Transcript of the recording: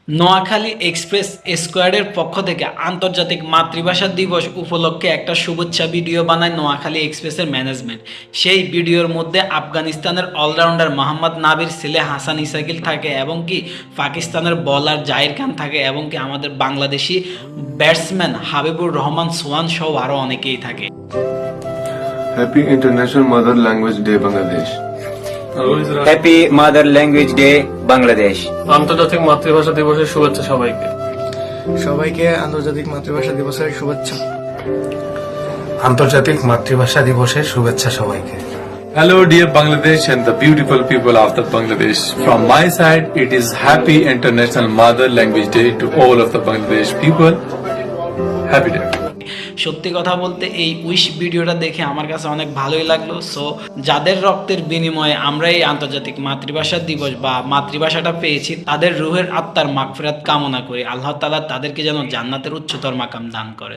Noakhali express স্কোয়াডের পক্ষ থেকে আন্তর্জাতিক মাতৃভাষা দিবস উপলক্ষে একটা শুভেচ্ছা ভিডিও বানায় নোয়াখালী এক্সপ্রেসের ম্যানেজমেন্ট। সেই ভিডিওর মধ্যে আফগানিস্তানের অলরাউন্ডার মোহাম্মদ নাবির ছেলে হাসান ইসাকিল থাকে এবং কি পাকিস্তানের বলার জাহির খান থাকে এবং কি আমাদের বাংলাদেশি ব্যাটসম্যান হাবিবুর রহমান সোহান সহ আরও অনেকেই থাকে। Happy international mother language day Bangladesh. Happy mother language day Bangladesh. আন্তর্জাতিক মাতৃভাষা দিবসের শুভেচ্ছা সবাইকে। সবাইকে আন্তর্জাতিক মাতৃভাষা দিবসের শুভেচ্ছা। আন্তর্জাতিক মাতৃভাষা দিবসের শুভেচ্ছা সবাইকে। Hello dear Bangladesh and the beautiful people of the Bangladesh. From my side, it is Happy International Mother Language Day to all of the Bangladesh people. Happy day. সত্যি কথা বলতে এই উইশ ভিডিওটা দেখে আমার কাছে অনেক ভালোই লাগলো। সো যাদের রক্তের বিনিময়ে আমরা এই আন্তর্জাতিক মাতৃভাষা দিবস বা মাতৃভাষাটা পেয়েছি, তাদের রুহের আত্মার মাগফিরাত কামনা করি। আল্লাহ তাআলা তাদেরকে যেন জান্নাতের উচ্চতর মাকাম দান করে।